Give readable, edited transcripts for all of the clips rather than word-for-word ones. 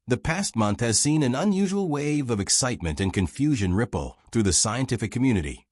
The past month has seen an unusual wave of excitement and confusion ripple through the scientific community,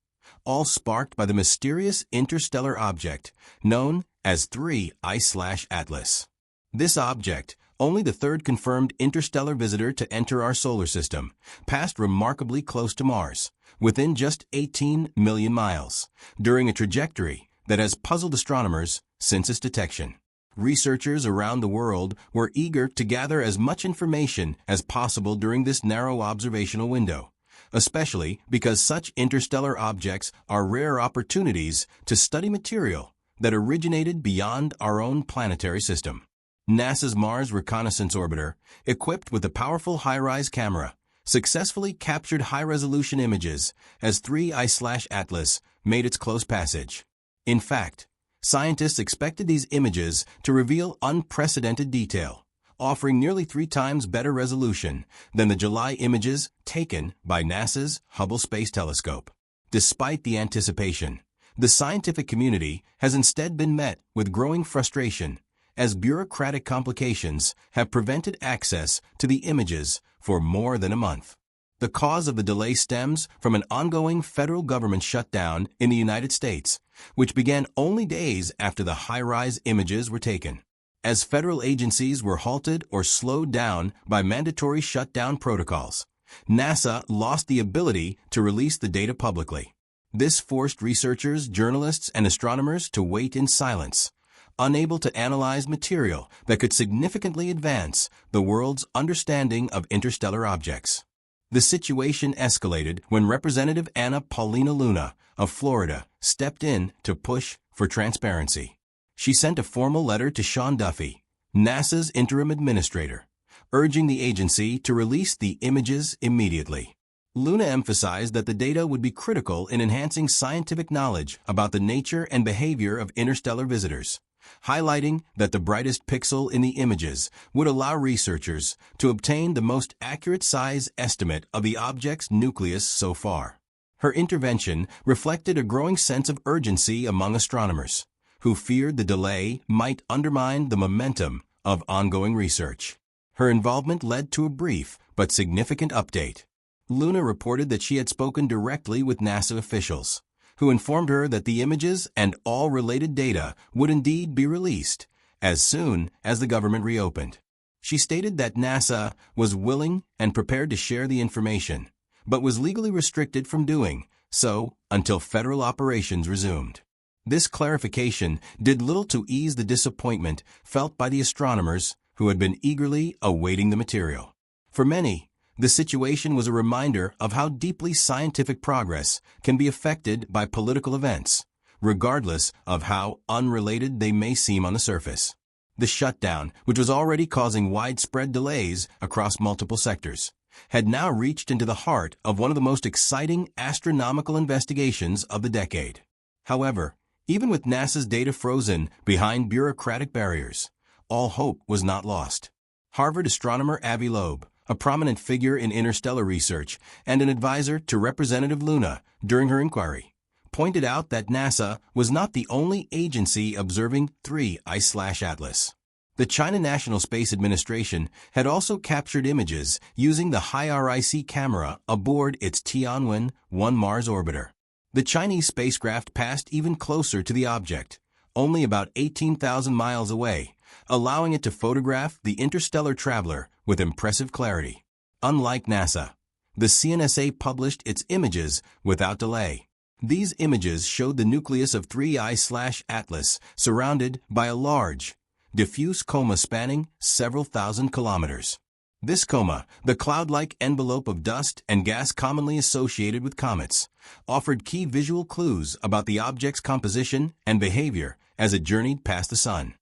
all sparked by the mysterious interstellar object known as 3I/Atlas. This object, only the third confirmed interstellar visitor to enter our solar system, passed remarkably close to Mars, within just 18 million miles, during a trajectory that has puzzled astronomers since its detection. Researchers around the world were eager to gather as much information as possible during this narrow observational window, especially because such interstellar objects are rare opportunities to study material that originated beyond our own planetary system. NASA's Mars Reconnaissance Orbiter, equipped with a powerful high-rise camera, successfully captured high-resolution images as 3I/Atlas made its close passage. In fact, scientists expected these images to reveal unprecedented detail, offering nearly 3 times better resolution than the July images taken by NASA's Hubble Space Telescope. Despite the anticipation, the scientific community has instead been met with growing frustration as bureaucratic complications have prevented access to the images for more than a month. The cause of the delay stems from an ongoing federal government shutdown in the United States, which began only days after the high-rise images were taken. As federal agencies were halted or slowed down by mandatory shutdown protocols, NASA lost the ability to release the data publicly. This forced researchers, journalists, and astronomers to wait in silence, unable to analyze material that could significantly advance the world's understanding of interstellar objects. The situation escalated when Representative Anna Paulina Luna of Florida stepped in to push for transparency. She sent a formal letter to Sean Duffy, NASA's interim administrator, urging the agency to release the images immediately. Luna emphasized that the data would be critical in enhancing scientific knowledge about the nature and behavior of interstellar visitors, highlighting that the brightest pixel in the images would allow researchers to obtain the most accurate size estimate of the object's nucleus so far. Her intervention reflected a growing sense of urgency among astronomers, who feared the delay might undermine the momentum of ongoing research. Her involvement led to a brief but significant update. Luna reported that she had spoken directly with NASA officials, who informed her that the images and all related data would indeed be released as soon as the government reopened. She stated that NASA was willing and prepared to share the information, but was legally restricted from doing so until federal operations resumed. This clarification did little to ease the disappointment felt by the astronomers who had been eagerly awaiting the material. For many, the situation was a reminder of how deeply scientific progress can be affected by political events, regardless of how unrelated they may seem on the surface. The shutdown, which was already causing widespread delays across multiple sectors, had now reached into the heart of one of the most exciting astronomical investigations of the decade. However, even with NASA's data frozen behind bureaucratic barriers, all hope was not lost. Harvard astronomer Avi Loeb, a prominent figure in interstellar research and an advisor to Representative Luna during her inquiry, pointed out that NASA was not the only agency observing 3I/Atlas. The China National Space Administration had also captured images using the HiRIC camera aboard its Tianwen-1 Mars orbiter. The Chinese spacecraft passed even closer to the object, only about 18,000 miles away, allowing it to photograph the interstellar traveler with impressive clarity. Unlike NASA, the CNSA published its images without delay. These images showed the nucleus of 3I/Atlas surrounded by a large, diffuse coma spanning several thousand kilometers. This coma, the cloud-like envelope of dust and gas commonly associated with comets, offered key visual clues about the object's composition and behavior as it journeyed past the Sun.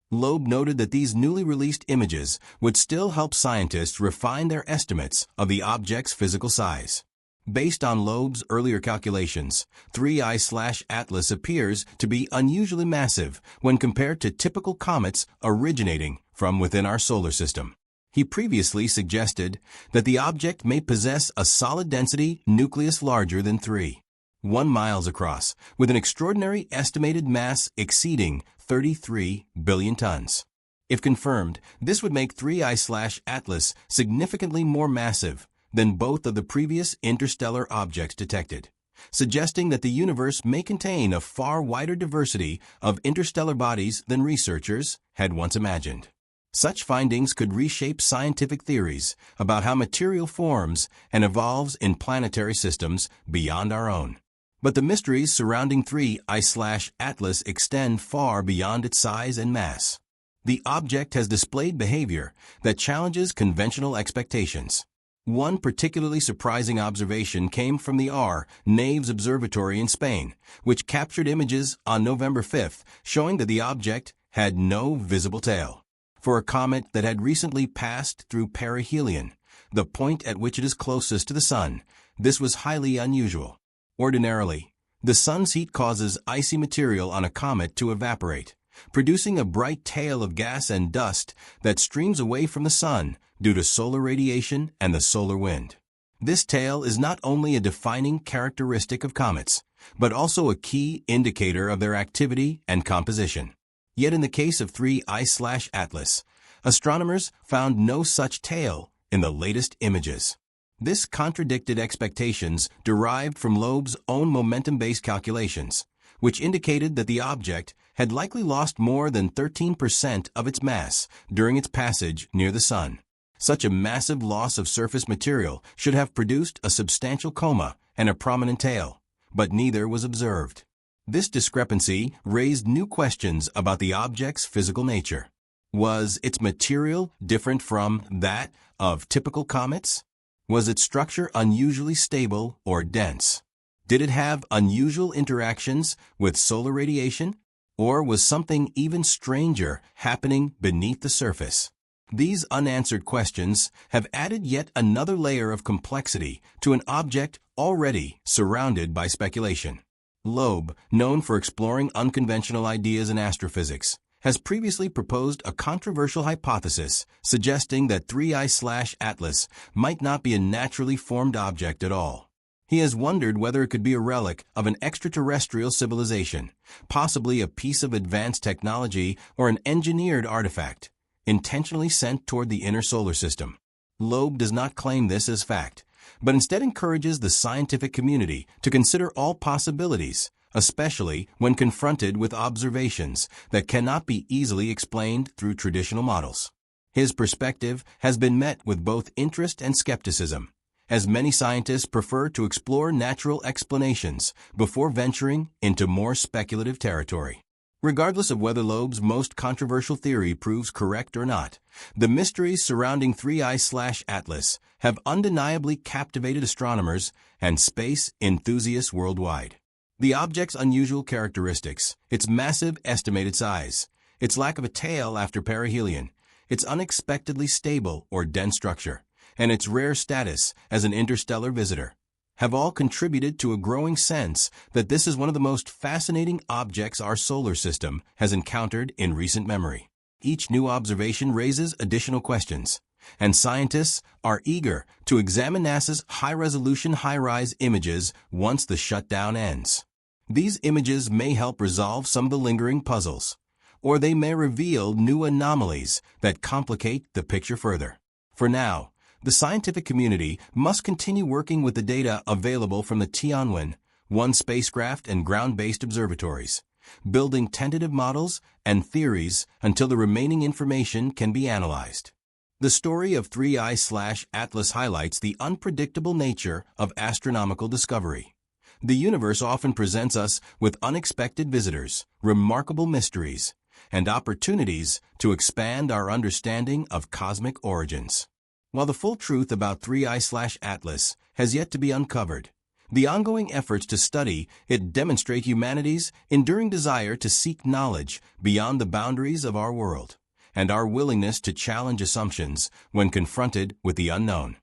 Loeb noted that these newly released images would still help scientists refine their estimates of the object's physical size. Based on Loeb's earlier calculations, 3I/Atlas appears to be unusually massive when compared to typical comets originating from within our solar system. He previously suggested that the object may possess a solid density nucleus larger than 3.1 miles across, with an extraordinary estimated mass exceeding 33 billion tons. If confirmed, this would make 3I/Atlas significantly more massive than both of the previous interstellar objects detected, suggesting that the universe may contain a far wider diversity of interstellar bodies than researchers had once imagined. Such findings could reshape scientific theories about how material forms and evolves in planetary systems beyond our own. But the mysteries surrounding 3I/Atlas extend far beyond its size and mass. The object has displayed behavior that challenges conventional expectations. One particularly surprising observation came from the Naves Observatory in Spain, which captured images on November 5th showing that the object had no visible tail. For a comet that had recently passed through perihelion, the point at which it is closest to the Sun, this was highly unusual. Ordinarily, the Sun's heat causes icy material on a comet to evaporate, producing a bright tail of gas and dust that streams away from the Sun due to solar radiation and the solar wind. This tail is not only a defining characteristic of comets, but also a key indicator of their activity and composition. Yet in the case of 3I/Atlas, astronomers found no such tail in the latest images. This contradicted expectations derived from Loeb's own momentum-based calculations, which indicated that the object had likely lost more than 13% of its mass during its passage near the Sun. Such a massive loss of surface material should have produced a substantial coma and a prominent tail, but neither was observed. This discrepancy raised new questions about the object's physical nature. Was its material different from that of typical comets? Was its structure unusually stable or dense? Did it have unusual interactions with solar radiation? Or was something even stranger happening beneath the surface? These unanswered questions have added yet another layer of complexity to an object already surrounded by speculation. Loeb, known for exploring unconventional ideas in astrophysics, has previously proposed a controversial hypothesis suggesting that 3I/Atlas might not be a naturally formed object at all. He has wondered whether it could be a relic of an extraterrestrial civilization, possibly a piece of advanced technology or an engineered artifact, intentionally sent toward the inner solar system. Loeb does not claim this as fact, but instead encourages the scientific community to consider all possibilities, especially when confronted with observations that cannot be easily explained through traditional models. His perspective has been met with both interest and skepticism, as many scientists prefer to explore natural explanations before venturing into more speculative territory. Regardless of whether Loeb's most controversial theory proves correct or not, the mysteries surrounding 3I/Atlas have undeniably captivated astronomers and space enthusiasts worldwide. The object's unusual characteristics, its massive estimated size, its lack of a tail after perihelion, its unexpectedly stable or dense structure, and its rare status as an interstellar visitor, have all contributed to a growing sense that this is one of the most fascinating objects our solar system has encountered in recent memory. Each new observation raises additional questions, and scientists are eager to examine NASA's high-resolution HiRISE images once the shutdown ends. These images may help resolve some of the lingering puzzles, or they may reveal new anomalies that complicate the picture further. For now, the scientific community must continue working with the data available from the Tianwen-1 spacecraft and ground-based observatories, building tentative models and theories until the remaining information can be analyzed. The story of 3I/Atlas highlights the unpredictable nature of astronomical discovery. The universe often presents us with unexpected visitors, remarkable mysteries, and opportunities to expand our understanding of cosmic origins. While the full truth about 3I/Atlas has yet to be uncovered, the ongoing efforts to study it demonstrate humanity's enduring desire to seek knowledge beyond the boundaries of our world, and our willingness to challenge assumptions when confronted with the unknown.